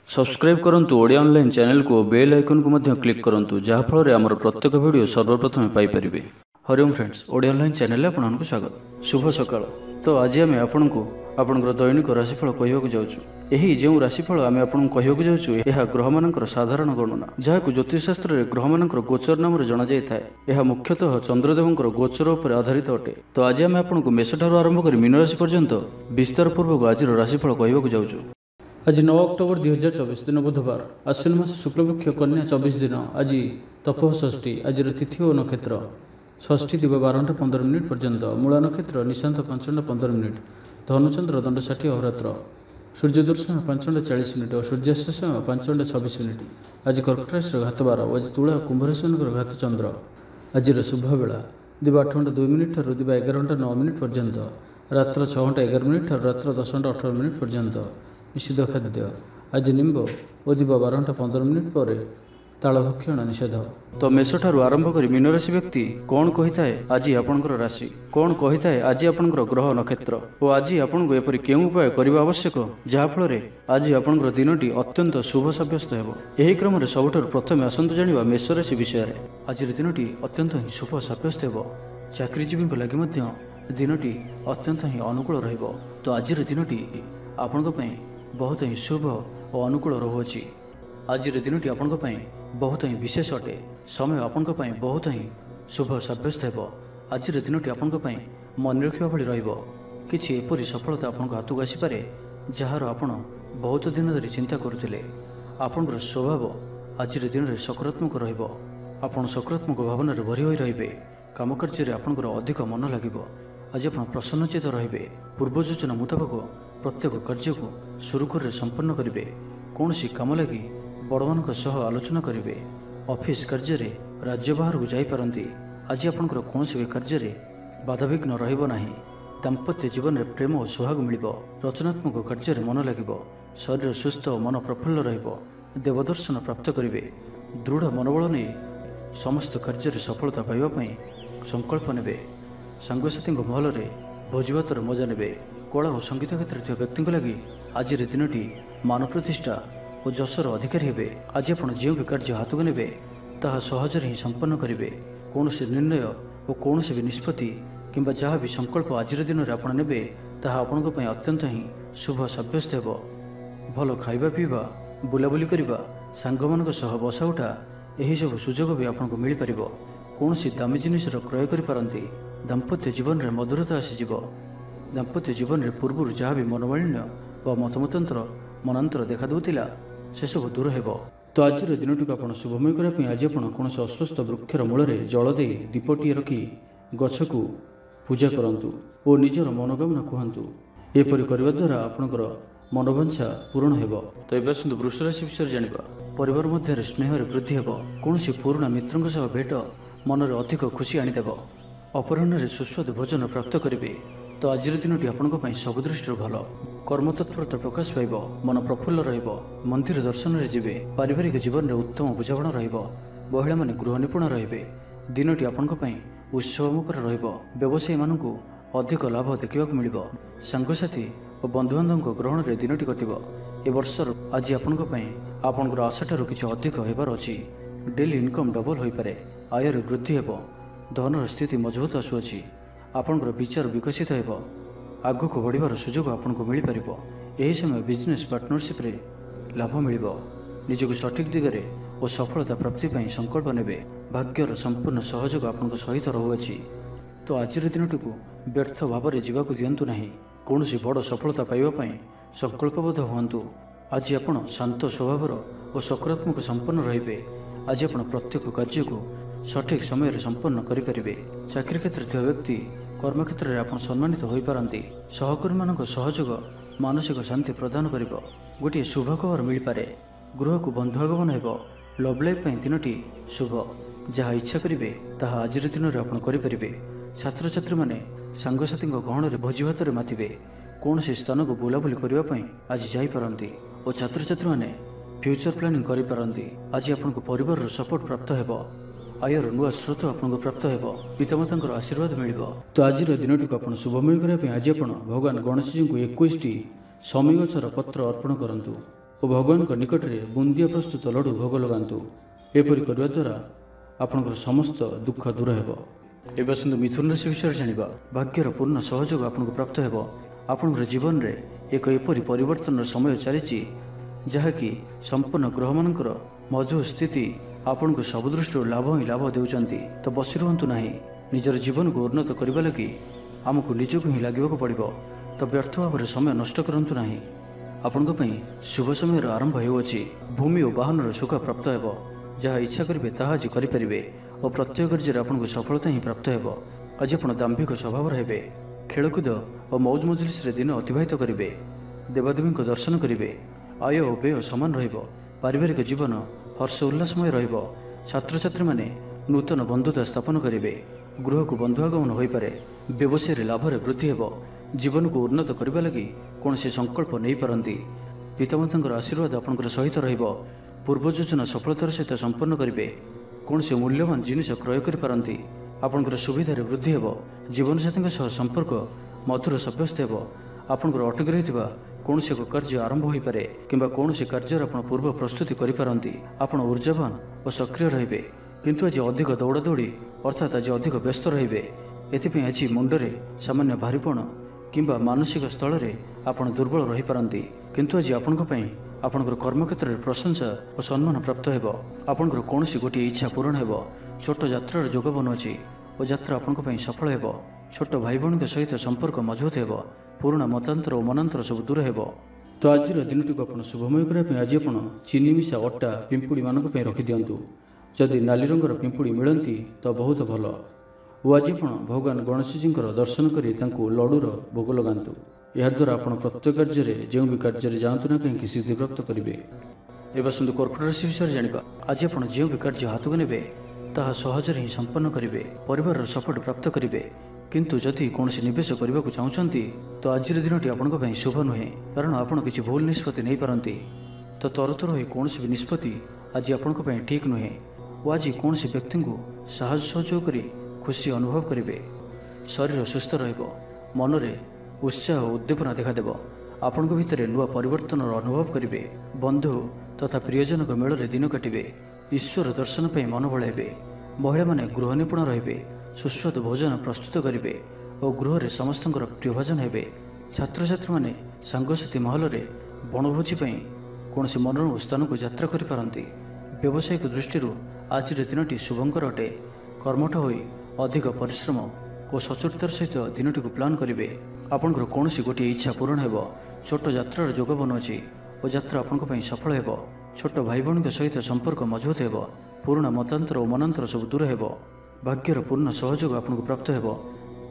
Subscribe करंतु Odia online channel को bell icon को मध्य क्लिक करंतु जहाँ फल आमर प्रत्येक वीडियो सर्वप्रथम Piper. Hariom friends, Odia online channel आपको स्वागत। शुभ सकाळ। तो आज आम आपको आपंकर दैनिक राशिफल कहवाक जाऊँ। यही जो राशिफल आम आपको कहवाक जाऊँ यह ग्रह मानकर साधारण गणना जहाँ ज्योतिषशास्त्र में ग्रह मानकर गोचर नाम जना जाए। यह मुख्यतः चंद्रदेवंकर गोचर पर आधारित अटे। तो आज आम आपको मेष ठार आरंभ कर मीन राशि पर्यंत विस्तार पूर्वक आज राशिफल कहवाक जाऊँ। आज 9 अक्टोबर 2024 दिन बुधवार, आश्विन मास शुक्लपक्ष कन्या 24 दिन। आज तपह षष्ठी। आज तिथि और नक्षत्र षष्ठी दिव 12:15 पर्यंत, मूला नक्षत्र निशांत 5:15, धनुचंद्र दंड 60 अहोरात्र, सूर्य दर्शन 5:40 और सूर्यास्त समय 5:26। आज कर्कट राशि घात 12। आज तुला कुंभ राशि घात चंद्र। आज शुभ बेला दिव 8:02 ठार दिव 11:09 पर्यंत, रात्र 6:11 ठार रात्र 10:18 पर्यंत। निषिद्ध खाद्य आज निम्ब और दिव 12:15 पर तालभक्षण निषेध। तो मेष ठारू आरंभ कर मीन राशि व्यक्ति कौन कही थाए आज आपंकर राशि, कौन कही थाए आज आपंकर ग्रह नक्षत्र और आज आपको एपरी केउं उपाय करबा आवश्यक जहाँफल आज आपंकर दिनटी अत्यंत शुभ सब्यस्त हेबो। एही क्रम रे सबुठारु प्रथमे आसंतु जानिबा मेष राशि विषय। आज दिनटी अत्यंत ही शुभ सब्यस्त हेबो। चाकरीजीवी लगी मध्य दिनटी अत्यंत ही अनुकूल रहिबो। तो आज दिनटी आपंक पई बहुत ही शुभ और अनुकूल रहुअछि। आज दिनटी आपंक पई बहुत ही विशेष अटे। समय आपंक पई बहुत ही शुभ सब्यस्त हेबो। आज दिनटी आपंक पई मन रखिबा भली रहिबो। किछि एपरि सफलता आपंक हाथକୁ आसीपारे जହାର आपण बहुत दिन धरि चिंता करुथिले। आपनकर स्वभाव आज दिन रे सकारात्मक रहिबो। आपण सकारात्मक भावना रे भरि होई रहिबे। काम कार्य रे आपनकर अधिक मन लागिबो। आज आपण प्रसन्नचित रहिबे। पूर्व योजना मुताबक प्रत्येक कार्य को सुरुखुर संपन्न करेंगे। कौन सी काम लगी बड़मान आलोचना करेंगे। ऑफिस कार्य राज्य बाहर को जापारती। आज आपंकर कौन भी कार्य बाधाविघ्न रहिबो नाही। दाम्पत्य जीवन में प्रेम और सुहाग मिल। रचनात्मक कार्य मन लगे। शरीर सुस्थ और मन प्रफुल्ल रहिबो। देवदर्शन प्राप्त करेंगे। दृढ़ मनोबल नहीं समस्त कार्य सफलता पाइबापी संकल्प ने। सांगसाथी महल में भोजभातर मजा ने। कला और संगीत क्षेत्र व्यक्ति लगी आज दिनटी मान प्रतिष्ठा और जशर अधिकारी हे। आज आप जो भी कार्य हाथ को ने ताहा सहजरे ही संपन्न करेंगे। कौन से निर्णय और कौन से भी निष्पत्ति किंबा जहाँ भी संकल्प आज दिन में आप ने ताहा आपंक अत्यंत ही शुभ सब्यस्त हेबो। भल खाइबा पीवा बुलाबुली करवा सांग मान सह बसा उठा यही सब सुजोग भी आपको मिल पार। कौन सी दामी जिनिस क्रय करें। दाम्पत्य जीवन में मधुरता आसीज। दाम्पत्य जीवन में पूर्व जहाँ भी मनोमालिन्य व मतमतांतर मनांतर देखा दूला से सब दूर हेब। तो आज दिनटी को आप शुभमय करने आज आप कौन अस्वस्थ वृक्षर मूल में जल दे दीपटी रखी गछ को पूजा करंतु और निजर मनोकामना कहतु। एपरि करने द्वारा आपणकर मनोवांछा पूर्ण हेब। तो ये आसतु वृष राशि विषय जानिबा। परिवार मध्य स्नेह वृद्धि हेब। कौन पुराणा मित्रों सह भेट मन में अधिक खुशी आनीदेव। अपराह्न सुस्वादु भोजन प्राप्त करेंगे। तो आज दिनटी आपंक सब दृष्टि भल। कर्मतत्परता प्रकाश पाइब। मन प्रफुल्ल रहिबो। मंदिर दर्शन रे जिवे। पारिवारिक जीवन में उत्तम बुझामणा रहिबो। महिला माने गृह निपुण रहिबे। दिनटी आपंक उत्सवमुखर रहिबो। व्यवसायी मानकु अधिक लाभ देखिबाक मिलिबो। सांगसाथी और बंधुबांधव ग्रहण रे दिनटी कटिबो। ए वर्षर आज आपंक आपनकर आशाठारु किछि अधिक हेबार अछि। डेली इनकम डबल होई पारे। आयर वृद्धि हेबो। धनर स्थिति मजबूत आसुअछि। आपनकर विचार विकसित हेब। आगु को बढ़िबार सुजोग आपको मिल पार। यही समय बिजनेस पार्टनरशिप रे लाभ मिल। निजक सठिक दिगरे और सफलता प्राप्ति संकल्प ने। भाग्यर संपूर्ण सहयोग आपन सहित रहुअछि। तो आज दिनटी को व्यर्थ भाव में जावाक दिंतु नहीं। कौन बड़ सफलता पाइबापी संकल्पबद्ध हुंतु। आज आपण शांत स्वभावर और सकारात्मक संपन्न रहिबे। आज आपण प्रत्येक कार्य को सठिक समय संपन्न करें। चाकरी क्षेत्र व्यक्ति कर्मक्षेत्र में आप सम्मानित हो पारती। सहकर्मी मान सहयोग मानसिक शांति प्रदान कर। गोटे शुभ खबर मिल पारे। गृह को बंधुआगमन हेब। लव लाइफ दिनटी शुभ। जहाँ इच्छा करेंगे ताहा आज दिन में आप करें। छात्र छात्री मैंने सांगसाथी गहण में भोजभातर मातिबे। कौन से स्थान को बुलाबुली करने आज जापारती और छात्र छात्री मैंने फ्यूचर प्लानिंग करें। आज आपको परिवार सपोर्ट प्राप्त हेब। आयर नुआ स्रोत आपको प्राप्त हेब। पितामाता आशीर्वाद मिल। तो आज दिनटी को आप शुभमय करने आज आप भगवान गणेश जी को 21टी समी गछर पत्र अर्पण करंतु। ଓ ଭଗବାନଙ୍କ ନିକଟରେ ବୁନ୍ଦିଆ ପ୍ରସ୍ତୁତ ଲଡ଼ୁ ଭୋଗ ଲଗାନ୍ତୁ। ଏପରି କରିବା ଦ୍ୱାରା ଆପଣଙ୍କର ସମସ୍ତ ଦୁଃଖ ଦୂର ହେବ। ଏବେ ଆସନ୍ତୁ ମିଥୁନ ରାଶି ବିଷୟରେ ଜାଣିବା। ଭାଗ୍ୟର ପୂର୍ଣ୍ଣ ସହଯୋଗ ଆପଣଙ୍କୁ ପ୍ରାପ୍ତ ହେବ। ଆପଣଙ୍କର ଜୀବନରେ ଏକ ଏପରି ପରିବର୍ତ୍ତନର ସମୟ ଚାଲିଛି ଯାହାକି ସମ୍ପୂର୍ଣ୍ଣ ଗ୍ରହମାନଙ୍କର ମଜବୁତ ସ୍ଥିତି ଆପଣଙ୍କୁ ସବୁ ଦୃଷ୍ଟିରୁ ଲାଭ ହିଁ ଲାଭ ଦେଉଛନ୍ତି। ତ ବସି ରୁହନ୍ତୁ ନାହିଁ। ନିଜର ଜୀବନକୁ ଉନ୍ନତ କରିବା ଲାଗି ଆମକୁ ନିଜକୁ ହିଁ ଲାଗିବାକୁ ପଡ଼ିବ। ତ ବ୍ୟର୍ଥ ଭାବରେ ସମୟ ନଷ୍ଟ କରନ୍ତୁ ନାହିଁ। ଆପଣଙ୍କ ପାଇଁ ଶୁଭ ସମୟର ଆରମ୍ଭ ହେଉଅଛି। ଭୂମି ଓ ବାହନର ସୁଖ ପ୍ରାପ୍ତ ହେବ। ଯାହା ଇଚ୍ଛା କରିବେ ତାହା ଆଜି କରିପାରିବେ ଓ ପ୍ରତ୍ୟେକ କାର୍ଯ୍ୟରେ ଆପଣଙ୍କୁ ସଫଳତା ହିଁ ପ୍ରାପ୍ତ ହେବ। ଆଜି ଆପଣ ଦାମ୍ଭିକ ସ୍ୱଭାବର ହେବେ। ଖେଳକୁଦ ଓ ମୌଜ ମଜଲିସରେ ଦିନ ଅତିବାହିତ କରିବେ। ଦେବାଦେବୀଙ୍କ ଦର୍ଶନ କରିବେ। ଆୟ ଓ ବ୍ୟୟ ସମାନ ରହିବ। ପାରିବାରିକ ଜୀବନ ହର୍ଷ ଉଲ୍ଲାସମୟ ରହିବ। ଛାତ୍ରଛାତ୍ରୀମାନେ ନୂତନ ବନ୍ଧୁତା ସ୍ଥାପନ କରିବେ। ଗୃହକୁ ବନ୍ଧୁ ଆଗମନ ହୋଇପାରେ। ବ୍ୟବସାୟରେ ଲାଭରେ ବୃଦ୍ଧି ହେବ। ଜୀବନକୁ ଉନ୍ନତ କରିବା ଲାଗି କୌଣସି ସଂକଳ୍ପ ନେଇପାରନ୍ତି। ପିତାମାତାଙ୍କର ଆଶୀର୍ବାଦ ଆପଣଙ୍କର ସହିତ ରହିବ। ପୂର୍ବ ଯୋଜନା ସଫଳତାର ସହିତ ସମ୍ପନ୍ନ କରିବେ। କୌଣସି ମୂଲ୍ୟବାନ ଜିନିଷ କ୍ରୟ କରିପାରନ୍ତି। ଆପଣଙ୍କର ସୁବିଧାରେ ବୃଦ୍ଧି ହେବ। ଜୀବନସାଥୀଙ୍କ ସହ ସମ୍ପର୍କ ମଧୁର ସାବ୍ୟସ୍ତ ହେବ। ଆପଣଙ୍କର ଅଟକି ରହିଥିବା କୌଣସି ଏକ କାର୍ଯ୍ୟ ଆରମ୍ଭ ହୋଇପାରେ କିମ୍ବା କୌଣସି କାର୍ଯ୍ୟର ଆପଣ ପୂର୍ବ ପ୍ରସ୍ତୁତି କରିପାରନ୍ତି। ଆପଣ ଉର୍ଜାବାନ ଓ ସକ୍ରିୟ ରହିବେ। କିନ୍ତୁ ଆଜି ଅଧିକ ଦୌଡ଼ାଦୌଡ଼ି ଅର୍ଥାତ୍ ଆଜି ଅଧିକ ବ୍ୟସ୍ତ ରହିବେ। ଏଥିପାଇଁ ଆଜି ମୁଣ୍ଡରେ ସାମାନ୍ୟ ଭାରିପଣ କିମ୍ବା ମାନସିକ ସ୍ଥଳରେ ଆପଣ ଦୁର୍ବଳ ରହିପାରନ୍ତି। କିନ୍ତୁ ଆଜି ଆପଣଙ୍କ ପାଇଁ ଆପଣଙ୍କର କର୍ମକ୍ଷେତ୍ରରେ ପ୍ରଶଂସା ଓ ସମ୍ମାନ ପ୍ରାପ୍ତ ହେବ। ଆପଣଙ୍କର କୌଣସି ଗୋଟିଏ ଇଚ୍ଛା ପୂରଣ ହେବ। ଛୋଟ ଯାତ୍ରାର ଯୋଗ ବନୁଅଛି ଓ ଯାତ୍ରା ଆପଣଙ୍କ ପାଇଁ ସଫଳ ହେବ। ଛୋଟ ଭାଇ ଭଉଣୀଙ୍କ ସହିତ ସମ୍ପର୍କ ମଜବୁତ ହେବ। ପୁରୁଣା ମତାନ୍ତର ଓ ମନାନ୍ତର ସବୁ ଦୂର ହେବ। ତ ଆଜିର ଦିନଟିକୁ ଆପଣ ଶୁଭମୟ କରିବା ପାଇଁ ଆଜି ଆପଣ ଚିନି ମିଶା ଅଟା ପିମ୍ପୁଡ଼ିମାନଙ୍କ ପାଇଁ ରଖିଦିଅନ୍ତୁ। ଯଦି ନାଲି ରଙ୍ଗର ପିମ୍ପୁଡ଼ି ମିଳନ୍ତି ତ ବହୁତ ଭଲ। ଓ ଆଜି ଆପଣ ଭଗବାନ ଗଣେଶଜୀଙ୍କର ଦର୍ଶନ କରି ତାଙ୍କୁ ଲଡ଼ୁର ଭୋଗ ଲଗାନ୍ତୁ। ଏହାଦ୍ୱାରା ଆପଣ ପ୍ରତ୍ୟେକ କାର୍ଯ୍ୟରେ ଯେଉଁ ବି କାର୍ଯ୍ୟରେ ଯାଆନ୍ତୁ ନା କାହିଁକି ସିଦ୍ଧିପ୍ରାପ୍ତ କରିବେ। ଏବେ ଆସନ୍ତୁ କର୍କଟ ରାଶି ବିଷୟରେ ଜାଣିବା। ଆଜି ଆପଣ ଯେଉଁ ବି କାର୍ଯ୍ୟ ହାତକୁ ନେବେ ତାହା ସହଜରେ ହିଁ ସମ୍ପନ୍ନ କରିବେ। ପରିବାରର ସପୋର୍ଟ ପ୍ରାପ୍ତ କରିବେ। କିନ୍ତୁ ଯଦି କୌଣସି ନିବେଶ କରିବାକୁ ଚାହୁଁଛନ୍ତି ତ ଆଜିର ଦିନଟି ଆପଣଙ୍କ ପାଇଁ ଶୁଭ ନୁହେଁ। କାରଣ ଆପଣ କିଛି ଭୁଲ ନିଷ୍ପତ୍ତି ନେଇପାରନ୍ତି। ତ ତରତର ହୋଇ କୌଣସି ବି ନିଷ୍ପତ୍ତି ଆଜି ଆପଣଙ୍କ ପାଇଁ ଠିକ୍ ନୁହେଁ। ଓ ଆଜି କୌଣସି ବ୍ୟକ୍ତିଙ୍କୁ ସାହାଯ୍ୟ ସହଯୋଗ କରି ଖୁସି ଅନୁଭବ କରିବେ। ଶରୀର ସୁସ୍ଥ ରହିବ। ମନରେ ଉତ୍ସାହ ଓ ଉଦ୍ଦୀପନା ଦେଖାଦେବ। ଆପଣଙ୍କ ଭିତରେ ନୂଆ ପରିବର୍ତ୍ତନର ଅନୁଭବ କରିବେ। ବନ୍ଧୁ ତଥା ପ୍ରିୟଜନଙ୍କ ମେଳରେ ଦିନ କାଟିବେ। ଈଶ୍ୱର ଦର୍ଶନ ପାଇଁ ମନ ବଳାଇବେ। ମହିଳାମାନେ ଗୃହ ନିପୁଣ ରହିବେ। ସୁସ୍ୱାଦୁ ଭୋଜନ ପ୍ରସ୍ତୁତ କରିବେ ଓ ଗୃହରେ ସମସ୍ତଙ୍କର ପ୍ରିୟଭାଜନ ହେବେ। ଛାତ୍ରଛାତ୍ରୀମାନେ ସାଙ୍ଗସାଥୀ ମହଲରେ ବଣଭୋଜି ପାଇଁ କୌଣସି ମନୋରମ ସ୍ଥାନକୁ ଯାତ୍ରା କରିପାରନ୍ତି। ବ୍ୟବସାୟିକ ଦୃଷ୍ଟିରୁ ଆଜିର ଦିନଟି ଶୁଭଙ୍କର ଅଟେ। କର୍ମଠ ହୋଇ ଅଧିକ ପରିଶ୍ରମ ଓ ସଚୋଟତାର ସହିତ ଦିନଟିକୁ ପ୍ଲାନ୍ କରିବେ। ଆପଣଙ୍କର କୌଣସି ଗୋଟିଏ ଇଚ୍ଛା ପୂରଣ ହେବ। ଛୋଟ ଯାତ୍ରାର ଯୋଗ ବନୁଅଛି ଓ ଯାତ୍ରା ଆପଣଙ୍କ ପାଇଁ ସଫଳ ହେବ। ଛୋଟ ଭାଇ ଭଉଣୀଙ୍କ ସହିତ ସମ୍ପର୍କ ମଜବୁତ ହେବ। ପୁରୁଣା ମତାନ୍ତର ଓ ମନାନ୍ତର ସବୁ ଦୂର ହେବ। ଭାଗ୍ୟର ପୂର୍ଣ୍ଣ ସହଯୋଗ ଆପଣଙ୍କୁ ପ୍ରାପ୍ତ ହେବ।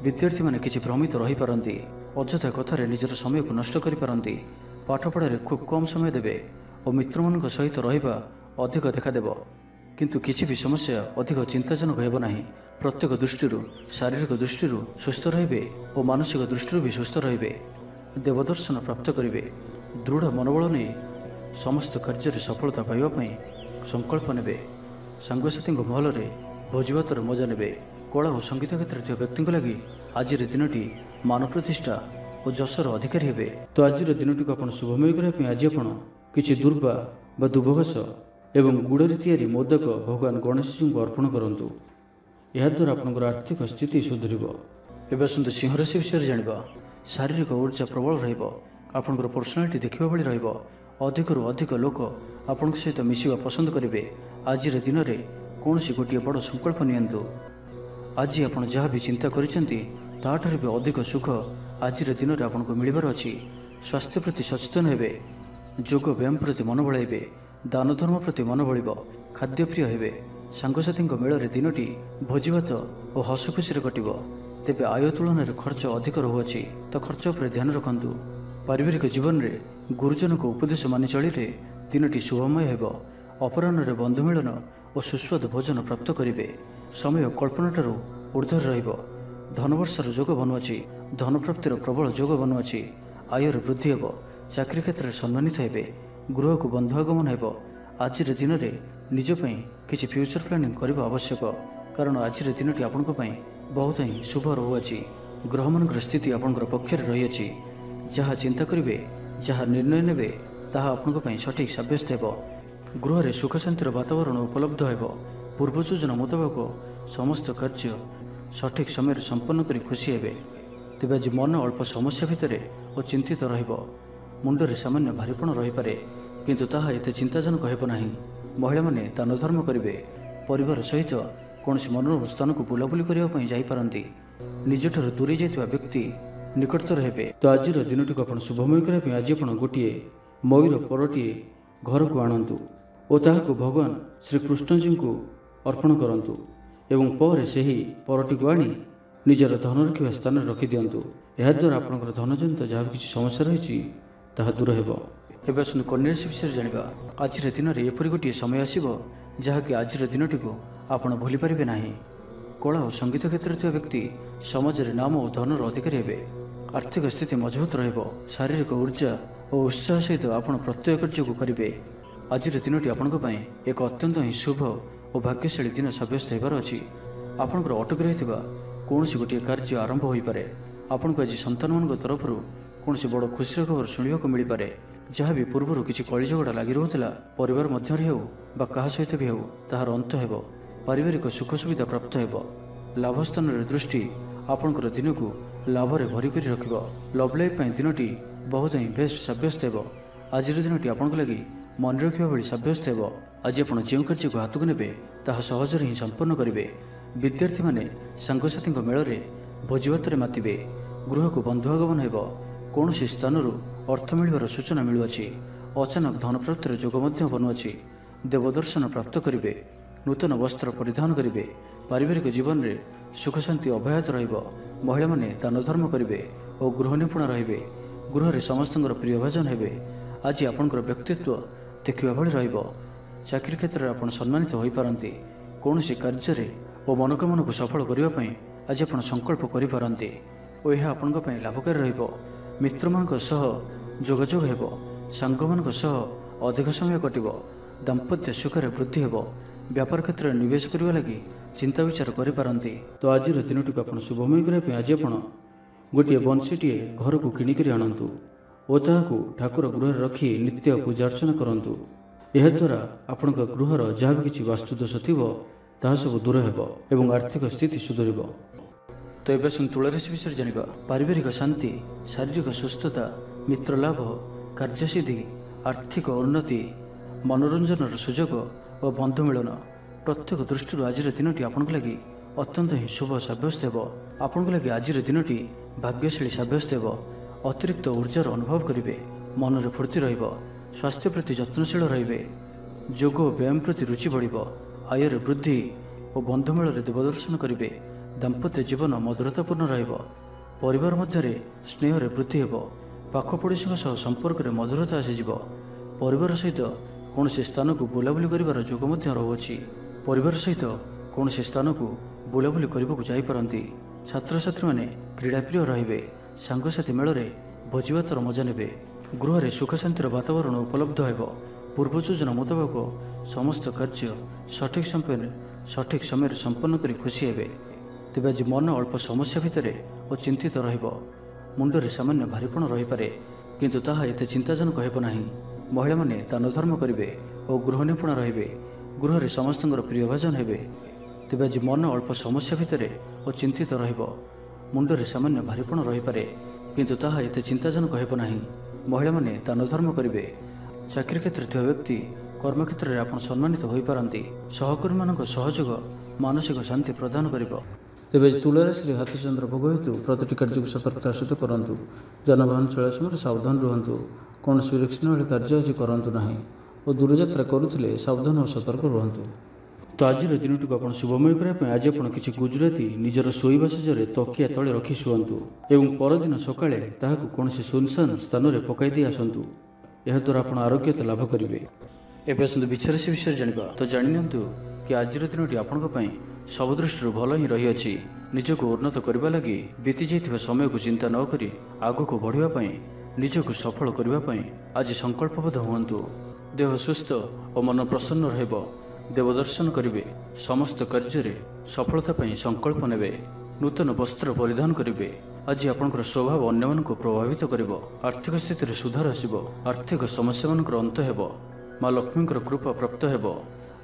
ବିଦ୍ୟାର୍ଥୀମାନେ କିଛି ଭ୍ରମିତ ରହିପାରନ୍ତି। ଅଯଥା କଥାରେ ନିଜର ସମୟକୁ ନଷ୍ଟ କରିପାରନ୍ତି। ପାଠପଢ଼ାରେ ଖୁବ୍ କମ୍ ସମୟ ଦେବେ ଓ ମିତ୍ରମାନଙ୍କ ସହିତ ରହିବା ଅଧିକ ଦେଖାଦେବ। କିନ୍ତୁ କିଛି ବି ସମସ୍ୟା ଅଧିକ ଚିନ୍ତାଜନକ ହେବ ନାହିଁ। ପ୍ରତ୍ୟେକ ଦୃଷ୍ଟିରୁ ଶାରୀରିକ ଦୃଷ୍ଟିରୁ ସୁସ୍ଥ ରହିବେ ଓ ମାନସିକ ଦୃଷ୍ଟିରୁ ବି ସୁସ୍ଥ ରହିବେ। ଦେବଦର୍ଶନ ପ୍ରାପ୍ତ କରିବେ। ଦୃଢ଼ ମନୋବଳ ନେଇ ସମସ୍ତ କାର୍ଯ୍ୟରେ ସଫଳତା ପାଇବା ପାଇଁ ସଂକଳ୍ପ ନେବେ। ସାଙ୍ଗସାଥୀଙ୍କ ମହଲରେ ଭୋଜିଭାତର ମଜା ନେବେ। କଳା ଓ ସଙ୍ଗୀତ କ୍ଷେତ୍ରରେ ଥିବା ବ୍ୟକ୍ତିଙ୍କ ଲାଗି ଆଜିର ଦିନଟି ମାନ ପ୍ରତିଷ୍ଠା ଓ ଯଶର ଅଧିକାରୀ ହେବେ। ତ ଆଜିର ଦିନଟିକୁ ଆପଣ ଶୁଭମୟ କରିବା ପାଇଁ ଆଜି ଆପଣ କିଛି ଦୁର୍ବା ବା ଦୁବଘାସ ଏବଂ ଗୁଡ଼ରେ ତିଆରି ମୋଦକ ଭଗବାନ ଗଣେଶଜୀଙ୍କୁ ଅର୍ପଣ କରନ୍ତୁ। ଏହାଦ୍ୱାରା ଆପଣଙ୍କର ଆର୍ଥିକ ସ୍ଥିତି ସୁଧୁରିବ। ଏବେ ଆସନ୍ତୁ ସିଂହ ରାଶି ବିଷୟରେ ଜାଣିବା। ଶାରୀରିକ ଊର୍ଜା ପ୍ରବଳ ରହିବ। ଆପଣଙ୍କର ପର୍ସନାଲିଟି ଦେଖିବା ଭଳି ରହିବ। ଅଧିକରୁ ଅଧିକ ଲୋକ ଆପଣଙ୍କ ସହିତ ମିଶିବା ପସନ୍ଦ କରିବେ। ଆଜିର ଦିନରେ କୌଣସି ଗୋଟିଏ ବଡ଼ ସଂକଳ୍ପ ନିଅନ୍ତୁ। ଆଜି ଆପଣ ଯାହା ବି ଚିନ୍ତା କରିଛନ୍ତି ତାହାଠାରୁ ବି ଅଧିକ ସୁଖ ଆଜିର ଦିନରେ ଆପଣଙ୍କୁ ମିଳିବାର ଅଛି। ସ୍ୱାସ୍ଥ୍ୟ ପ୍ରତି ସଚେତନ ହେବେ। ଯୋଗ ବ୍ୟାୟାମ ପ୍ରତି ମନ ବଳାଇବେ। ଦାନ ଧର୍ମ ପ୍ରତି ମନ ବଳିବ। ଖାଦ୍ୟପ୍ରିୟ ହେବେ। ସାଙ୍ଗସାଥୀଙ୍କ ମେଳରେ ଦିନଟି ଭୋଜିଭାତ ଓ ହସ ଖୁସିରେ କଟିବ। ତେବେ ଆୟ ତୁଳନାରେ ଖର୍ଚ୍ଚ ଅଧିକ ରହୁଅଛି। ତ ଖର୍ଚ୍ଚ ଉପରେ ଧ୍ୟାନ ରଖନ୍ତୁ। ପାରିବାରିକ ଜୀବନରେ ଗୁରୁଜନଙ୍କ ଉପଦେଶ ମାନି ଚଳିଲେ ଦିନଟି ଶୁଭମୟ ହେବ। ଅପରାହ୍ନରେ ବନ୍ଧୁ ମିଳନ ଓ ସୁସ୍ୱାଦୁ ଭୋଜନ ପ୍ରାପ୍ତ କରିବେ। ସମୟ କଳ୍ପନାଠାରୁ ଊର୍ଦ୍ଧ୍ୱରେ ରହିବ। ଧନବର୍ଷର ଯୋଗ ବନୁଅଛି। ଧନପ୍ରାପ୍ତିର ପ୍ରବଳ ଯୋଗ ବନୁଅଛି। ଆୟର ବୃଦ୍ଧି ହେବ। ଚାକିରି କ୍ଷେତ୍ରରେ ସମ୍ମାନିତ ହେବେ। ଗୃହକୁ ବନ୍ଧୁ ଆଗମନ ହେବ। ଆଜିର ଦିନରେ ନିଜ ପାଇଁ କିଛି ଫ୍ୟୁଚର ପ୍ଲାନିଂ କରିବା ଆବଶ୍ୟକ। କାରଣ ଆଜିର ଦିନଟି ଆପଣଙ୍କ ପାଇଁ ବହୁତ ହିଁ ଶୁଭ ରହୁଅଛି। ଗ୍ରହମାନଙ୍କର ସ୍ଥିତି ଆପଣଙ୍କର ପକ୍ଷରେ ରହିଅଛି। ଯାହା ଚିନ୍ତା କରିବେ, ଯାହା ନିର୍ଣ୍ଣୟ ନେବେ ତାହା ଆପଣଙ୍କ ପାଇଁ ସଠିକ୍ ସାବ୍ୟସ୍ତ ହେବ। ଗୃହରେ ସୁଖ ଶାନ୍ତିର ବାତାବରଣ ଉପଲବ୍ଧ ହେବ। ପୂର୍ବ ଯୋଜନା ମୁତାବକ ସମସ୍ତ କାର୍ଯ୍ୟ ସଠିକ୍ ସମୟରେ ସମ୍ପନ୍ନ କରି ଖୁସି ହେବେ। ତେବେ ଆଜି ମନ ଅଳ୍ପ ସମସ୍ୟା ଭିତରେ ଓ ଚିନ୍ତିତ ରହିବ। ମୁଣ୍ଡରେ ସାମାନ୍ୟ ଭାରିପଣ ରହିପାରେ, କିନ୍ତୁ ତାହା ଏତେ ଚିନ୍ତାଜନକ ହେବ ନାହିଁ। ମହିଳାମାନେ ଦାନ ଧର୍ମ କରିବେ। ପରିବାର ସହିତ କୌଣସି ମନୋରମ ସ୍ଥାନକୁ ବୁଲାବୁଲି କରିବା ପାଇଁ ଯାଇପାରନ୍ତି। ନିଜଠାରୁ ଦୂରେଇ ଯାଇଥିବା ବ୍ୟକ୍ତି ନିକଟତର ହେବେ। ତ ଆଜିର ଦିନଟିକୁ ଆପଣ ଶୁଭମୟ କରିବା ପାଇଁ ଆଜି ଆପଣ ଗୋଟିଏ ମୟୂର ପରଟିଏ ଘରକୁ ଆଣନ୍ତୁ ଓ ତାହାକୁ ଭଗବାନ ଶ୍ରୀକୃଷ୍ଣଜୀଙ୍କୁ ଅର୍ପଣ କରନ୍ତୁ ଏବଂ ପରେ ସେହି ପରଟିକୁ ଆଣି ନିଜର ଧନ ରଖିବା ସ୍ଥାନରେ ରଖିଦିଅନ୍ତୁ। ଏହାଦ୍ୱାରା ଆପଣଙ୍କର ଧନଜନିତ ଯାହା କିଛି ସମସ୍ୟା ରହିଛି ତାହା ଦୂର ହେବ। ଏବେ ଆସନ୍ତୁ କନ୍ୟା ରାଶି ବିଷୟରେ ଜାଣିବା। ଆଜିର ଦିନରେ ଏପରି ଗୋଟିଏ ସମୟ ଆସିବ ଯାହାକି ଆଜିର ଦିନଟିକୁ ଆପଣ ଭୁଲି ପାରିବେ ନାହିଁ। କଳା ଓ ସଙ୍ଗୀତ କ୍ଷେତ୍ରରେ ଥିବା ବ୍ୟକ୍ତି ସମାଜରେ ନାମ ଓ ଧନର ଅଧିକାରୀ ହେବେ। ଆର୍ଥିକ ସ୍ଥିତି ମଜବୁତ ରହିବ। ଶାରୀରିକ ଉର୍ଜା ଓ ଉତ୍ସାହ ସହିତ ଆପଣ ପ୍ରତ୍ୟେକ କାର୍ଯ୍ୟକୁ କରିବେ। ଆଜିର ଦିନଟି ଆପଣଙ୍କ ପାଇଁ ଏକ ଅତ୍ୟନ୍ତ ହିଁ ଶୁଭ ଓ ଭାଗ୍ୟଶାଳୀ ଦିନ ସାବ୍ୟସ୍ତ ହେବାର ଅଛି। ଆପଣଙ୍କର ଅଟକି ରହିଥିବା କୌଣସି ଗୋଟିଏ କାର୍ଯ୍ୟ ଆରମ୍ଭ ହୋଇପାରେ। ଆପଣଙ୍କୁ ଆଜି ସନ୍ତାନମାନଙ୍କ ତରଫରୁ କୌଣସି ବଡ଼ ଖୁସିର ଖବର ଶୁଣିବାକୁ ମିଳିପାରେ। ଯାହା ବି ପୂର୍ବରୁ କିଛି କଳିଝଗଡ଼ା ଲାଗି ରହୁଥିଲା, ପରିବାର ମଧ୍ୟରେ ହେଉ ବା କାହା ସହିତ ବି ହେଉ, ତାହାର ଅନ୍ତ ହେବ। ପାରିବାରିକ ସୁଖ ସୁବିଧା ପ୍ରାପ୍ତ ହେବ। ଲାଭ ସ୍ଥାନରେ ଦୃଷ୍ଟି ଆପଣଙ୍କର ଦିନକୁ ଲାଭରେ ଭରି କରି ରଖିବ। ଲଭ୍ ଲାଇଫ୍ ପାଇଁ ଦିନଟି ବହୁତ ହିଁ ବେଷ୍ଟ ସାବ୍ୟସ୍ତ ହେବ। ଆଜିର ଦିନଟି ଆପଣଙ୍କ ଲାଗି ମନେ ରଖିବା ଭଳି ସାବ୍ୟସ୍ତ ହେବ। ଆଜି ଆପଣ ଯେଉଁ କାର୍ଯ୍ୟକୁ ହାତକୁ ନେବେ ତାହା ସହଜରେ ହିଁ ସମ୍ପନ୍ନ କରିବେ। ବିଦ୍ୟାର୍ଥୀମାନେ ସାଙ୍ଗସାଥୀଙ୍କ ମେଳରେ ଭୋଜିଭାତରେ ମାତିବେ। ଗୃହକୁ ବନ୍ଧୁ ଆଗମନ ହେବ। କୌଣସି ସ୍ଥାନରୁ ଅର୍ଥ ମିଳିବାର ସୂଚନା ମିଳୁଅଛି। ଅଚାନକ ଧନପ୍ରାପ୍ତିର ଯୋଗ ମଧ୍ୟ ବନୁଅଛି। ଦେବଦର୍ଶନ ପ୍ରାପ୍ତ କରିବେ। ନୂତନ ବସ୍ତ୍ର ପରିଧାନ କରିବେ। ପାରିବାରିକ ଜୀବନରେ ସୁଖ ଶାନ୍ତି ଅବ୍ୟାହତ ରହିବ। ମହିଳାମାନେ ଦାନ ଧର୍ମ କରିବେ ଓ ଗୃହ ନିପୁଣ ରହିବେ। ଗୃହରେ ସମସ୍ତଙ୍କର ପ୍ରିୟଭାଜନ ହେବେ। ଆଜି ଆପଣଙ୍କର ବ୍ୟକ୍ତିତ୍ୱ ଦେଖିବା ଭଳି ରହିବ। ଚାକିରି କ୍ଷେତ୍ରରେ ଆପଣ ସମ୍ମାନିତ ହୋଇପାରନ୍ତି। କୌଣସି କାର୍ଯ୍ୟରେ ଓ ମନୋକାମନାକୁ ସଫଳ କରିବା ପାଇଁ ଆଜି ଆପଣ ସଂକଳ୍ପ କରିପାରନ୍ତି ଓ ଏହା ଆପଣଙ୍କ ପାଇଁ ଲାଭକାରୀ ରହିବ। ମିତ୍ରମାନଙ୍କ ସହ ଯୋଗାଯୋଗ ହେବ। ସାଙ୍ଗମାନଙ୍କ ସହ ଅଧିକ ସମୟ କଟିବ। ଦାମ୍ପତ୍ୟ ସୁଖରେ ବୃଦ୍ଧି ହେବ। ବ୍ୟାପାର କ୍ଷେତ୍ରରେ ନିବେଶ କରିବା ଲାଗି ଚିନ୍ତା ବିଚାର କରିପାରନ୍ତି। ତ ଆଜିର ଦିନଟିକୁ ଆପଣ ଶୁଭମୟ କରିବା ପାଇଁ ଆଜି ଆପଣ ଗୋଟିଏ ବଂଶୀଟିଏ ଘରକୁ କିଣିକରି ଆଣନ୍ତୁ ଓ ତାହାକୁ ଠାକୁର ଗୃହରେ ରଖି ନିତ୍ୟ ପୂଜା ଅର୍ଚ୍ଚନା କରନ୍ତୁ। ଏହାଦ୍ୱାରା ଆପଣଙ୍କ ଗୃହର ଯାହା ବି କିଛି ବାସ୍ତୁଦୋଷ ଥିବ ତାହା ସବୁ ଦୂର ହେବ ଏବଂ ଆର୍ଥିକ ସ୍ଥିତି ସୁଧରିବ। ତ ଏବେ ଆସନ୍ତୁ ତୁଳା ରାଶି ବିଷୟରେ ଜାଣିବା। ପାରିବାରିକ ଶାନ୍ତି, ଶାରୀରିକ ସୁସ୍ଥତା, ମିତ୍ର ଲାଭ, କାର୍ଯ୍ୟସିଦ୍ଧି, ଆର୍ଥିକ ଉନ୍ନତି, ମନୋରଞ୍ଜନର ସୁଯୋଗ ଓ ବନ୍ଧୁ ମିଳନ ପ୍ରତ୍ୟେକ ଦୃଷ୍ଟିରୁ ଆଜିର ଦିନଟି ଆପଣଙ୍କ ଲାଗି ଅତ୍ୟନ୍ତ ହିଁ ଶୁଭ ସାବ୍ୟସ୍ତ ହେବ। ଆପଣଙ୍କ ଲାଗି ଆଜିର ଦିନଟି ଭାଗ୍ୟଶାଳୀ ସାବ୍ୟସ୍ତ ହେବ। ଅତିରିକ୍ତ ଉର୍ଜାର ଅନୁଭବ କରିବେ। ମନରେ ଫୁର୍ତ୍ତି ରହିବ। ସ୍ୱାସ୍ଥ୍ୟ ପ୍ରତି ଯତ୍ନଶୀଳ ରହିବେ। ଯୋଗ ଓ ବ୍ୟାୟାମ ପ୍ରତି ରୁଚି ବଢ଼ିବ। ଆୟରେ ବୃଦ୍ଧି ଓ ବନ୍ଧୁମେଳରେ ଦେବଦର୍ଶନ କରିବେ। ଦାମ୍ପତ୍ୟ ଜୀବନ ମଧୁରତାପୂର୍ଣ୍ଣ ରହିବ। ପରିବାର ମଧ୍ୟରେ ସ୍ନେହରେ ବୃଦ୍ଧି ହେବ। ପାଖ ପଡ଼ୋଶୀଙ୍କ ସହ ସମ୍ପର୍କରେ ମଧୁରତା ଆସିଯିବ। ପରିବାର ସହିତ କୌଣସି ସ୍ଥାନକୁ ବୁଲାବୁଲି କରିବାର ଯୋଗ ମଧ୍ୟ ରହୁଅଛି। ପରିବାର ସହିତ କୌଣସି ସ୍ଥାନକୁ ବୁଲାବୁଲି କରିବାକୁ ଯାଇପାରନ୍ତି। ଛାତ୍ରଛାତ୍ରୀମାନେ କ୍ରୀଡ଼ାପ୍ରିୟ ରହିବେ। ସାଙ୍ଗସାଥି ମେଳରେ ଭୋଜିଭାତର ମଜା ନେବେ। ଗୃହରେ ସୁଖ ଶାନ୍ତିର ବାତାବରଣ ଉପଲବ୍ଧ ହେବ। ପୂର୍ବ ଯୋଜନା ମୁତାବକ ସମସ୍ତ କାର୍ଯ୍ୟ ସଠିକ୍ ସମୟରେ ସମ୍ପନ୍ନ କରି ଖୁସି ହେବେ। ତେବେ ଆଜି ମନ ଅଳ୍ପ ସମସ୍ୟା ଭିତରେ ଓ ଚିନ୍ତିତ ରହିବ। ମୁଣ୍ଡରେ ସାମାନ୍ୟ ଭାରିପଣ ରହିପାରେ, କିନ୍ତୁ ତାହା ଏତେ ଚିନ୍ତାଜନକ ହେବ ନାହିଁ। ମହିଳାମାନେ ଦାନ ଧର୍ମ କରିବେ ଓ ଗୃହ ନିପୁଣ ରହିବେ। ଗୃହରେ ସମସ୍ତଙ୍କର ପ୍ରିୟଭାଜନ ହେବେ। ତେବେ ଆଜି ମନ ଅଳ୍ପ ସମସ୍ୟା ଭିତରେ ଓ ଚିନ୍ତିତ ରହିବ। ମୁଣ୍ଡରେ ସାମାନ୍ୟ ଭାରିପଣ ରହିପାରେ, କିନ୍ତୁ ତାହା ଏତେ ଚିନ୍ତାଜନକ ହେବ ନାହିଁ। ମହିଳାମାନେ ଦାନ ଧର୍ମ କରିବେ। ଚାକିରି କ୍ଷେତ୍ରରେ ଥିବା ବ୍ୟକ୍ତି କର୍ମକ୍ଷେତ୍ରରେ ଆପଣ ସମ୍ମାନିତ ହୋଇପାରନ୍ତି। ସହକର୍ମୀମାନଙ୍କ ସହଯୋଗ ମାନସିକ ଶାନ୍ତି ପ୍ରଦାନ କରିବ। ତେବେ ତୁଳା ରାଶିରେ ହାତଚନ୍ଦ୍ର ଭୋଗ ହେତୁ ପ୍ରତିଟି କାର୍ଯ୍ୟକୁ ସତର୍କତାର ସହିତ କରନ୍ତୁ। ଯାନବାହନ ଚଳାଇବା ସମୟରେ ସାବଧାନ ରୁହନ୍ତୁ। କୌଣସି ବିଲକ୍ଷଣ କାର୍ଯ୍ୟ ଆଜି କରନ୍ତୁ ନାହିଁ ଓ ଦୂରଯାତ୍ରା କରୁଥିଲେ ସାବଧାନ ଓ ସତର୍କ ରୁହନ୍ତୁ। ତ ଆଜିର ଦିନଟିକୁ ଆପଣ ଶୁଭମୟ କରିବା ପାଇଁ ଆଜି ଆପଣ କିଛି ଗୁଜୁରାତି ନିଜର ଶୋଇବା ଶେଯରେ ତକିଆ ତଳେ ରଖି ଶୁଅନ୍ତୁ ଏବଂ ପରଦିନ ସକାଳେ ତାହାକୁ କୌଣସି ସୁନସାନ ସ୍ଥାନରେ ପକାଇ ଦେଇ ଆସନ୍ତୁ। ଏହାଦ୍ୱାରା ଆପଣ ଆରୋଗ୍ୟତା ଲାଭ କରିବେ। ଏବେ ଆସନ୍ତୁ ବୃଷ ରାଶି ବିଷୟରେ ଜାଣିବା। ତ ଜାଣିନିଅନ୍ତୁ କି ଆଜିର ଦିନଟି ଆପଣଙ୍କ ପାଇଁ ସବୁ ଦୃଷ୍ଟିରୁ ଭଲ ହିଁ ରହିଅଛି। ନିଜକୁ ଉନ୍ନତ କରିବା ଲାଗି ବିତି ଯାଇଥିବା ସମୟକୁ ଚିନ୍ତା ନ କରି ଆଗକୁ ବଢ଼ିବା ପାଇଁ, ନିଜକୁ ସଫଳ କରିବା ପାଇଁ ଆଜି ସଂକଳ୍ପବଦ୍ଧ ହୁଅନ୍ତୁ। ଦେହ ସୁସ୍ଥ ଓ ମନ ପ୍ରସନ୍ନ ରହିବ। ଦେବଦର୍ଶନ କରିବେ। ସମସ୍ତ କାର୍ଯ୍ୟରେ ସଫଳତା ପାଇଁ ସଂକଳ୍ପ ନେବେ। ନୂତନ ବସ୍ତ୍ର ପରିଧାନ କରିବେ। आज आपंकर स्वभाव अन्य प्रभावित कर आर्थिक स्थित सुधार आसब आर्थिक समस्या मान अंत हो माँ लक्ष्मी कृपा प्राप्त हो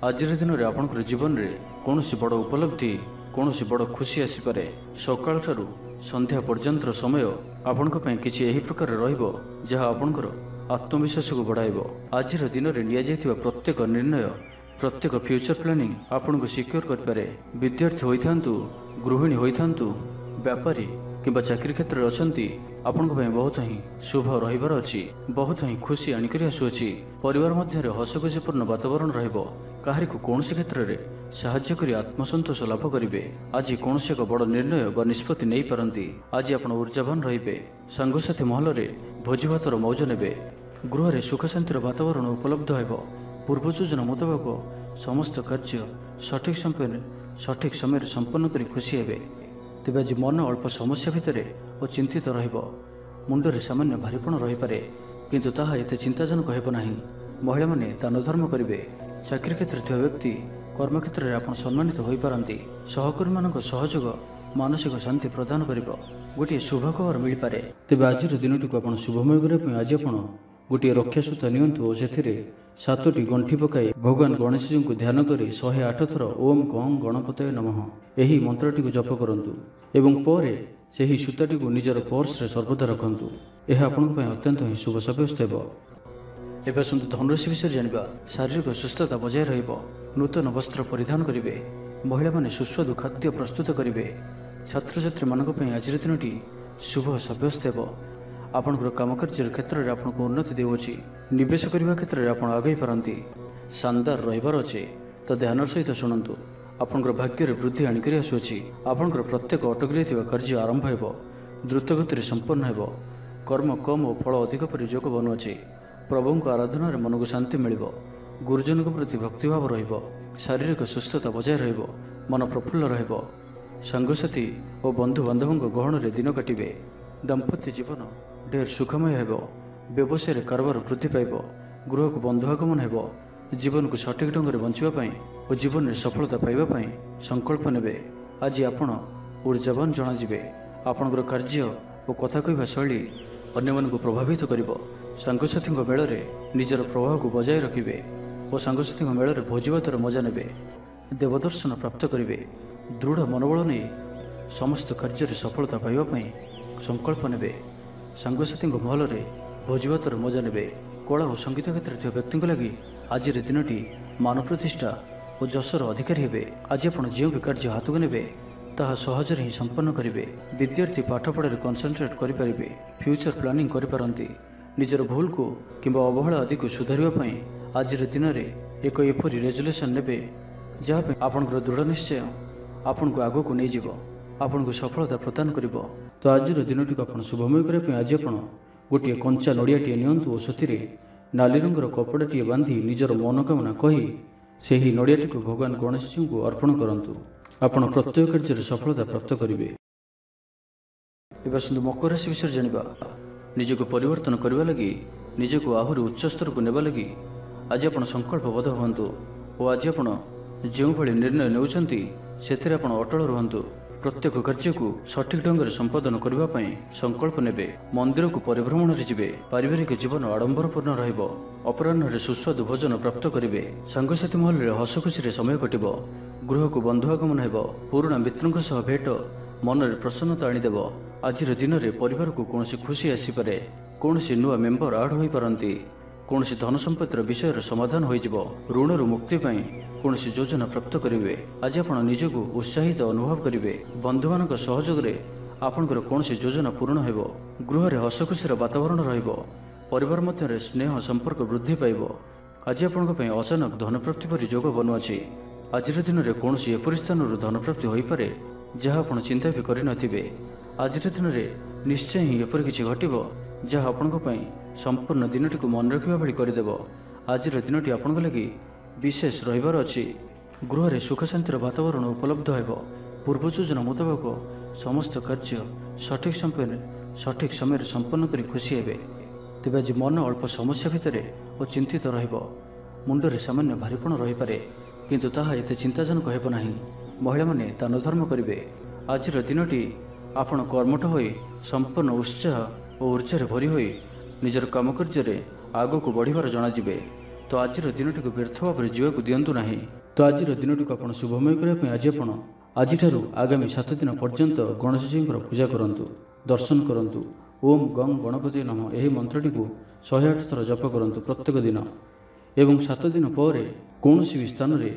आज दिन में आपंकर जीवन में कौन बड़ उपलब्धि कौन बड़ खुशी आसपे सकाल ठारू संध्या पर्यंत समय आपण किसी यही प्रकार रहा आपंकर आत्मविश्वास को बढ़ाइब आज दिन में नि प्रत्येक निर्णय प्रत्येक फ्यूचर प्लानिंग आपन को सिक्योर करे विद्यार्थी होइथांतु गृहिणी होइथांतु व्यापारी किंबा चाकरी क्षेत्र में अछंती आपन को बहुत ही शुभ रहिबार अछि बहुत ही खुशी आनिकरी आसुअछि परिवार मध्य हसखुशीपूर्ण वातावरण रहिबो काहरी को कौन क्षेत्र में साहाय्य करी आत्मसंतोष लाभ करेंगे आज कौन एक बड़ निर्णय व निष्पत्ति नहीं पारती आज आप ऊर्जावान रे सांगसाथी महल में भोजी भातर मौज ने गृह में सुख शांतिर वातावरण उपलब्ध हो पूर्व योजना मुताबक समस्त कार्य सठिक समय संपन्न कर खुशी हे तेज आज मन अल्प समस्या भितर और चिंतित रुंडे सामान्य भारीपण रही पारे किंतु ताहा एते चिंताजनक हेब नाही महिला माने दान धर्म करेंगे चाकरी क्षेत्र में व्यक्ति कर्मक्षेत्र में आप सम्मानित हो पारती सहकर्मी मान सहयोग मानसिक शांति प्रदान कर गोटे शुभ खबर मिल पारे तेज आज दिन को आप शुभमय करने आज आप गोटे रक्षासूता नियंतु और से 7टी गंठी पकाई भगवान गणेश जी को ध्यान कर 108 थर ओम गं गणपतये नमः यही मंत्रटी को जप करंतु एवं परे से सूताटी को निजर पर्स रे सर्वदा रखंतु यह आपन अत्यंत ही शुभ साब्यस्त हेब एवं आसतु धनुराशि विषय जानिबा शारीरिक सुस्थता बजाय रहिबो नूतन वस्त्र परिधान करेंगे महिला माने सुस्वादु खाद्य प्रस्तुत करेंगे छात्र छात्री मानक आज दिनटी शुभ साब्यस्त हेब आपंकर कामकार्य क्षेत्र में आपको उन्नति देउछि निवेश करने क्षेत्र में आप आगे पारती शानदार रहिबार अच्छे तो ध्यान सहित शुणु आपंकर भाग्य वृद्धि आनिक आसुअछि आपंकर प्रत्येक अटकी कार्य आरंभ हो द्रुत गति संपन्न हो कर्म कम और फल अधिक पर योग बनुअछि प्रभु आराधना मन को शांति मिल गुरुजन प्रति भक्तिभाव शारीरिक सुस्थता बजाय मन प्रफुल्ल रंगसाथी और बंधु बांधव गहन में दिन काटे दाम्पत्य जीवन ढेर सुखमय हो व्यवसाय कारोबार वृद्धि पाइब गृह को बंधुआगमन हो जीवन को सठिक ढंग से बंचापी और जीवन में सफलता पाइबापी संकल्प ने आज आपण ऊर्जावान जनाजे आपणकर कार्य और कथा कहवा शैली अन्य को प्रभावित कर सांगसाथी मेल में निजर प्रभाव को बजाय रखिए और सांगसाथी मेल में भोजीभातर मजा ने देवदर्शन प्राप्त करेंगे दृढ़ मनोबल नहीं समस्त कार्य सफलता पाइबापी संकल्प ने सांगसाथी महल में भोजीभातर मजा ने कला और संगीत क्षेत्र में व्यक्ति लगी आज दिनटी मान प्रतिष्ठा और जशर अधिकारी हे आज आप जो भी कार्य हाथ को ने ताहा सहजरे ही संपन्न करेंगे विद्यार्थी पाठपढ़ा कनसेंट्रेट करेंगे फ्यूचर प्लानिंग करपारती निजर भूल को किंबा अवहेला आदि को सुधारिया आज दिन में एक एपरी रेजुलेसन ने जहाँ आपंकर दृढ़ निश्चय आपन को आग को नहीं आपन को सफलता प्रदान कर तो आज दिन को शुभमय करने आज आप गोटे कंचा नड़ियाटे नियंतु और से नाली रंगर कपड़ाटे बांधि निजर मनोकामना कही से ही नड़ियाटी को भगवान गणेश जी को अर्पण करंतु आपण प्रत्येक कार्य सफलता प्राप्त करेंगे एवं आसतु मकर राशि विषय जानिबा निजको परिवर्तन करने लगी निजको आहरी उच्च स्तर को नेबा लगी आज आप संकल्पबद्ध हुंतु और आज आप जो भली निर्णय नेउछंती सेथिरे आपण अटल रुहंतु प्रत्येक कार्य को सठिक ढंग से संपादन करने संकल्प ने मंदिर को परिभ्रमण जी पारिवारिक जीवन आडंबरपूर्ण अपराह्न सुस्वादु भोजन प्राप्त करेंगे सांगसाथी महल में हसखुशी समय कटब गृह को बंधुआगमन हो पुराणा मित्रों सह भेट मन में प्रसन्नता आनीदेव आज दिन में परिवार को कौन खुशी आसपे कौन नुआ मेम्बर आड हो पारती कौन धन संपत्तिर विषय समाधान हो ऋण मुक्ति कौन योजना प्राप्त करेंगे आज आप निजक उत्साहित अनुभव करेंगे बंधु मान सहयोग आपंकर कौन योजना पूर्ण हो गृह में हसखुशी वातावरण परिवार मध्य स्नेह संपर्क वृद्धि पाइब आज आप अचानक धन प्राप्ति पर योग बनुअछि आज दिन में कौन एपरी स्थान धन प्राप्ति हो पारे जहाँ आप चिंता भी करें आज दिन में निश्चय ही एपरी किसी घटब जहाँ आपण संपूर्ण दिनटी को मन रखा भाई करदेव आज दिनटी आपण लगी विशेष रहिबार अच्छी गृह में सुख शांतिर वातावरण उपलब्ध हो पूर्व योजना मुताबक समस्त कार्य सठिक समय संपन्न कर खुशी हे तेज आज मन अल्प समस्या भितर और चिंतित रुंडे सामान्य भारीपण रही पारे किंतु ताहा एते चिंताजनक हेब नाही महिला माने दान धर्म करेंगे आज दिनटी ଆପଣ କର୍ମଠ ହୋଇ ସମ୍ପୂର୍ଣ୍ଣ ଉତ୍ସାହ ଓ ଊର୍ଜାରେ ଭରି ହୋଇ ନିଜର କାମକାର୍ଯ୍ୟରେ ଆଗକୁ ବଢ଼ିବାର ଜଣାଯିବେ। ତ ଆଜିର ଦିନଟିକୁ ବ୍ୟର୍ଥ ଭାବରେ ଯିବାକୁ ଦିଅନ୍ତୁ ନାହିଁ। ତ ଆଜିର ଦିନଟିକୁ ଆପଣ ଶୁଭମୟ କରିବା ପାଇଁ ଆପଣ ଆଜିଠାରୁ ଆଗାମୀ 7 ଦିନ ପର୍ଯ୍ୟନ୍ତ ଗଣେଶଜୀଙ୍କର ପୂଜା କରନ୍ତୁ, ଦର୍ଶନ କରନ୍ତୁ। ଓମ୍ ଗଂ ଗଣପତି ନମଃ ଏହି ମନ୍ତ୍ରଟିକୁ 108 ଥର ଜପ କରନ୍ତୁ ପ୍ରତ୍ୟେକ ଦିନ ଏବଂ 7 ଦିନ ପରେ କୌଣସି ବି ସ୍ଥାନରେ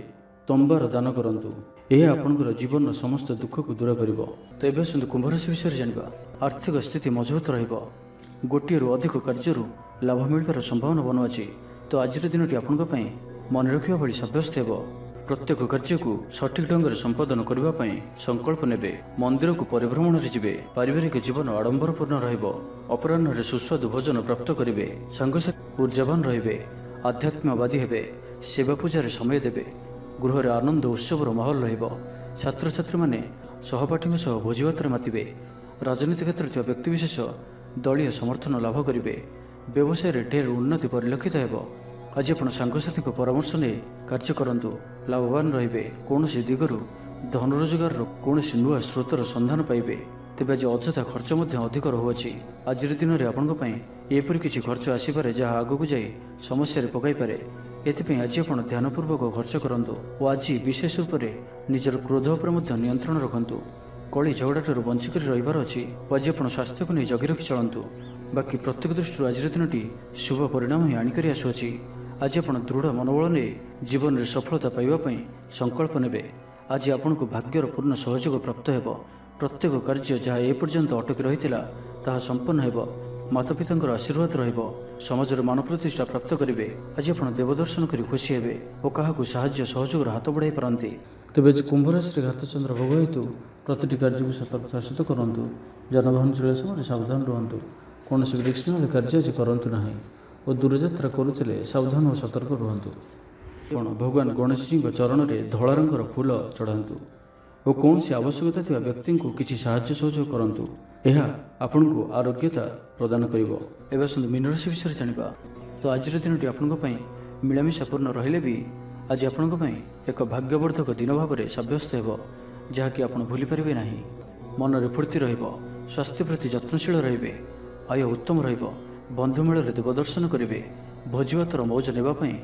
ତମ୍ବାର ଦାନ କରନ୍ତୁ। ଏହା ଆପଣଙ୍କର ଜୀବନର ସମସ୍ତ ଦୁଃଖକୁ ଦୂର କରିବ। ତ ଏବେ ଆସନ୍ତୁ କୁମ୍ଭ ରାଶି ବିଷୟରେ ଜାଣିବା। ଆର୍ଥିକ ସ୍ଥିତି ମଜବୁତ ରହିବ। ଗୋଟିଏରୁ ଅଧିକ କାର୍ଯ୍ୟରୁ ଲାଭ ମିଳିବାର ସମ୍ଭାବନା ବନୁଅଛି। ତ ଆଜିର ଦିନଟି ଆପଣଙ୍କ ପାଇଁ ମନେ ରଖିବା ଭଳି ସାବ୍ୟସ୍ତ ହେବ। ପ୍ରତ୍ୟେକ କାର୍ଯ୍ୟକୁ ସଠିକ୍ ଢଙ୍ଗରେ ସମ୍ପାଦନ କରିବା ପାଇଁ ସଂକଳ୍ପ ନେବେ। ମନ୍ଦିରକୁ ପରିଭ୍ରମଣରେ ଯିବେ। ପାରିବାରିକ ଜୀବନ ଆଡ଼ମ୍ବରପୂର୍ଣ୍ଣ ରହିବ। ଅପରାହ୍ନରେ ସୁସ୍ୱାଦୁ ଭୋଜନ ପ୍ରାପ୍ତ କରିବେ। ସାଙ୍ଗସାଥୀ ଉର୍ଜାବାନ ରହିବେ। ଆଧ୍ୟାତ୍ମବାଦୀ ହେବେ। ସେବା ପୂଜାରେ ସମୟ ଦେବେ। ଗୃହରେ ଆନନ୍ଦ ଉତ୍ସବର ମାହୋଲ ରହିବ। ଛାତ୍ରଛାତ୍ରୀମାନେ ସହପାଠୀଙ୍କ ସହ ଭୋଜିଭାତରେ ମାତିବେ। ରାଜନୀତି କ୍ଷେତ୍ରରେ ଥିବା ବ୍ୟକ୍ତିବିଶେଷ ଦଳୀୟ ସମର୍ଥନ ଲାଭ କରିବେ। ବ୍ୟବସାୟରେ ଢେର ଉନ୍ନତି ପରିଲକ୍ଷିତ ହେବ। ଆଜି ଆପଣ ସାଙ୍ଗସାଥୀଙ୍କ ପରାମର୍ଶ ନେଇ କାର୍ଯ୍ୟ କରନ୍ତୁ, ଲାଭବାନ ରହିବେ। କୌଣସି ଦିଗରୁ ଧନ ରୋଜଗାରର କୌଣସି ନୂଆ ସ୍ରୋତର ସନ୍ଧାନ ପାଇବେ। ତେବେ ଆଜି ଅଯଥା ଖର୍ଚ୍ଚ ମଧ୍ୟ ଅଧିକ ରହୁଅଛି। ଆଜିର ଦିନରେ ଆପଣଙ୍କ ପାଇଁ ଏପରି କିଛି ଖର୍ଚ୍ଚ ଆସିପାରେ ଯାହା ଆଗକୁ ଯାଇ ସମସ୍ୟାରେ ପକାଇପାରେ। ଏଥିପାଇଁ ଆଜି ଆପଣ ଧ୍ୟାନପୂର୍ବକ ଖର୍ଚ୍ଚ କରନ୍ତୁ ଓ ଆଜି ବିଶେଷ ରୂପରେ ନିଜର କ୍ରୋଧ ଉପରେ ମଧ୍ୟ ନିୟନ୍ତ୍ରଣ ରଖନ୍ତୁ। କଳି ଝଗଡ଼ାଠାରୁ ବଞ୍ଚିକରି ରହିବାର ଅଛି ଓ ଆଜି ଆପଣ ସ୍ୱାସ୍ଥ୍ୟକୁ ନେଇ ଜଗି ରଖି ଚଳନ୍ତୁ। ବାକି ପ୍ରତ୍ୟେକ ଦୃଷ୍ଟିରୁ ଆଜିର ଦିନଟି ଶୁଭ ପରିଣାମ ହିଁ ଆଣିକରି ଆସୁଅଛି। ଆଜି ଆପଣ ଦୃଢ଼ ମନୋବଳ ନେଇ ଜୀବନରେ ସଫଳତା ପାଇବା ପାଇଁ ସଂକଳ୍ପ ନେବେ। ଆଜି ଆପଣଙ୍କୁ ଭାଗ୍ୟର ପୂର୍ଣ୍ଣ ସହଯୋଗ ପ୍ରାପ୍ତ ହେବ। ପ୍ରତ୍ୟେକ କାର୍ଯ୍ୟ ଯାହା ଏପର୍ଯ୍ୟନ୍ତ ଅଟକି ରହିଥିଲା ତାହା ସମ୍ପନ୍ନ ହେବ। ମାତାପିତାଙ୍କର ଆଶୀର୍ବାଦ ରହିବ। ସମାଜରେ ମାନ ପ୍ରତିଷ୍ଠା ପ୍ରାପ୍ତ କରିବେ। ଆଜି ଆପଣ ଦେବଦର୍ଶନ କରି ଖୁସି ହେବେ ଓ କାହାକୁ ସାହାଯ୍ୟ ସହଯୋଗର ହାତ ବଢ଼ାଇ ପାରନ୍ତି। ତେବେ ଆଜି କୁମ୍ଭ ରାଶିରେ ଘାତଚନ୍ଦ୍ର ଭୋଗ ହେତୁ ପ୍ରତିଟି କାର୍ଯ୍ୟକୁ ସତର୍କତାର ସହିତ କରନ୍ତୁ। ଯାନବାହନ ଚଳାଇବା ସମୟରେ ସାବଧାନ ରୁହନ୍ତୁ। କୌଣସି ବିଲକ୍ଷଣରେ କାର୍ଯ୍ୟ ଆଜି କରନ୍ତୁ ନାହିଁ ଓ ଦୂରଯାତ୍ରା କରୁଥିଲେ ସାବଧାନ ଓ ସତର୍କ ରୁହନ୍ତୁ। ଆପଣ ଭଗବାନ ଗଣେଶଜୀଙ୍କ ଚରଣରେ ଧଳା ରଙ୍ଗର ଫୁଲ ଚଢ଼ାନ୍ତୁ ଓ କୌଣସି ଆବଶ୍ୟକତା ଥିବା ବ୍ୟକ୍ତିଙ୍କୁ କିଛି ସାହାଯ୍ୟ ସହଯୋଗ କରନ୍ତୁ। ଏହା ଆପଣଙ୍କୁ ଆରୋଗ୍ୟତା ପ୍ରଦାନ କରିବ। ଏବେ ଆସନ୍ତୁ ମୀନ ରାଶି ବିଷୟରେ ଜାଣିବା। ତ ଆଜିର ଦିନଟି ଆପଣଙ୍କ ପାଇଁ ମିଳାମିଶାପୂର୍ଣ୍ଣ ରହିଲେ ବି ଆଜି ଆପଣଙ୍କ ପାଇଁ ଏକ ଭାଗ୍ୟବର୍ଦ୍ଧକ ଦିନ ଭାବରେ ସାବ୍ୟସ୍ତ ହେବ, ଯାହାକି ଆପଣ ଭୁଲିପାରିବେ ନାହିଁ। ମନରେ ଫୁର୍ତ୍ତି ରହିବ। ସ୍ୱାସ୍ଥ୍ୟ ପ୍ରତି ଯତ୍ନଶୀଳ ରହିବେ। ଆୟ ଉତ୍ତମ ରହିବ। ବନ୍ଧୁମେଳରେ ଦେବଦର୍ଶନ କରିବେ। ଭୋଜିଭାତର ମୌଜ ନେବା ପାଇଁ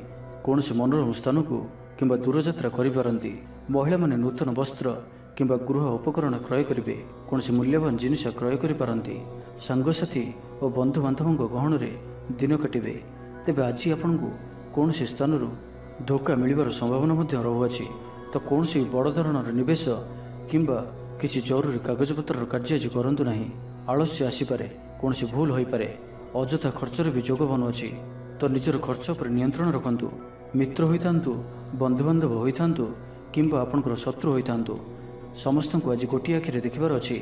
କୌଣସି ମନୋରମ ସ୍ଥାନକୁ କିମ୍ବା ଦୂରଯାତ୍ରା କରିପାରନ୍ତି। ମହିଳାମାନେ ନୂତନ ବସ୍ତ୍ର କିମ୍ବା ଗୃହ ଉପକରଣ କ୍ରୟ କରିବେ। କୌଣସି ମୂଲ୍ୟବାନ ଜିନିଷ କ୍ରୟ କରିପାରନ୍ତି। ସାଙ୍ଗସାଥୀ ଓ ବନ୍ଧୁବାନ୍ଧବଙ୍କ ଗହଣରେ ଦିନ କାଟିବେ। ତେବେ ଆଜି ଆପଣଙ୍କୁ କୌଣସି ସ୍ଥାନରୁ ଧୋକା ମିଳିବାର ସମ୍ଭାବନା ମଧ୍ୟ ରହୁଅଛି। ତ କୌଣସି ବଡ଼ ଧରଣର ନିବେଶ କିମ୍ବା କିଛି ଜରୁରୀ କାଗଜପତ୍ରର କାର୍ଯ୍ୟ ଆଜି କରନ୍ତୁ ନାହିଁ। ଆଳସ୍ୟ ଆସିପାରେ। କୌଣସି ଭୁଲ ହୋଇପାରେ। ଅଯଥା ଖର୍ଚ୍ଚରେ ବି ଯୋଗ ବନୁଅଛି। ତ ନିଜର ଖର୍ଚ୍ଚ ଉପରେ ନିୟନ୍ତ୍ରଣ ରଖନ୍ତୁ। ମିତ୍ର ହୋଇଥାନ୍ତୁ, ବନ୍ଧୁବାନ୍ଧବ ହୋଇଥାନ୍ତୁ କିମ୍ବା ଆପଣଙ୍କର ଶତ୍ରୁ ହୋଇଥାନ୍ତୁ, ସମସ୍ତଙ୍କୁ ଆଜି ଗୋଟିଏ ଆଖିରେ ଦେଖିବାର ଅଛି।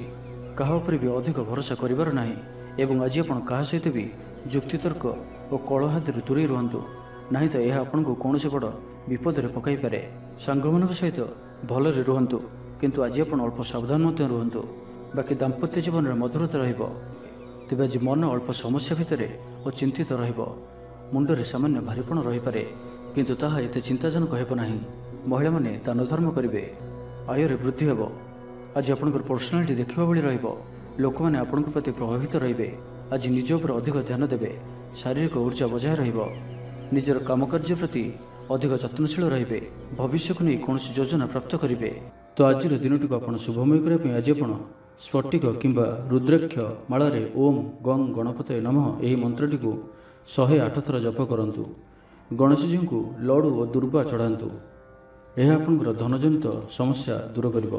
କାହା ଉପରେ ବି ଅଧିକ ଭରସା କରିବାର ନାହିଁ ଏବଂ ଆଜି ଆପଣ କାହା ସହିତ ବି ଯୁକ୍ତିତର୍କ ଓ କଳହାଦିରୁ ଦୂରେଇ ରୁହନ୍ତୁ, ନାହିଁ ତ ଏହା ଆପଣଙ୍କୁ କୌଣସି ବଡ଼ ବିପଦରେ ପକାଇପାରେ। ସାଙ୍ଗମାନଙ୍କ ସହିତ ଭଲରେ ରୁହନ୍ତୁ, କିନ୍ତୁ ଆଜି ଆପଣ ଅଳ୍ପ ସାବଧାନ ମଧ୍ୟ ରୁହନ୍ତୁ। ବାକି ଦାମ୍ପତ୍ୟ ଜୀବନରେ ମଧୁରତା ରହିବ। ତେବେ ଆଜି ମନ ଅଳ୍ପ ସମସ୍ୟା ଭିତରେ ଓ ଚିନ୍ତିତ ରହିବ। ମୁଣ୍ଡରେ ସାମାନ୍ୟ ଭାରୀପଣ ରହିପାରେ, କିନ୍ତୁ ତାହା ଏତେ ଚିନ୍ତାଜନକ ହେବ ନାହିଁ। ମହିଳାମାନେ ଦାନ ଧର୍ମ କରିବେ। ଆୟରେ ବୃଦ୍ଧି ହେବ। ଆଜି ଆପଣଙ୍କର ପର୍ସନାଲିଟି ଦେଖିବା ଭଳି ରହିବ। ଲୋକମାନେ ଆପଣଙ୍କ ପ୍ରତି ପ୍ରଭାବିତ ରହିବେ। ଆଜି ନିଜ ଉପରେ ଅଧିକ ଧ୍ୟାନ ଦେବେ। ଶାରୀରିକ ଊର୍ଜା ବଜାୟ ରହିବ। ନିଜର କାମକାର୍ଯ୍ୟ ପ୍ରତି ଅଧିକ ଯତ୍ନଶୀଳ ରହିବେ। ଭବିଷ୍ୟକୁ ନେଇ କୌଣସି ଯୋଜନା ପ୍ରାପ୍ତ କରିବେ। ତ ଆଜିର ଦିନଟିକୁ ଆପଣ ଶୁଭମୟ କରିବା ପାଇଁ ଆଜି ଆପଣ ସ୍ଫଟିକ କିମ୍ବା ରୁଦ୍ରାକ୍ଷ ମାଳାରେ ଓମ୍ ଗଂ ଗଣପତୟେ ନମଃ ଏହି ମନ୍ତ୍ରଟିକୁ 108 ଥର ଜପ କରନ୍ତୁ। ଗଣେଶଜୀଙ୍କୁ ଲଡ଼ୁ ଓ ଦୁର୍ବା ଚଢ଼ାନ୍ତୁ। ଏହା ଆପଣଙ୍କର ଧନଜନିତ ସମସ୍ୟା ଦୂର କରିବ।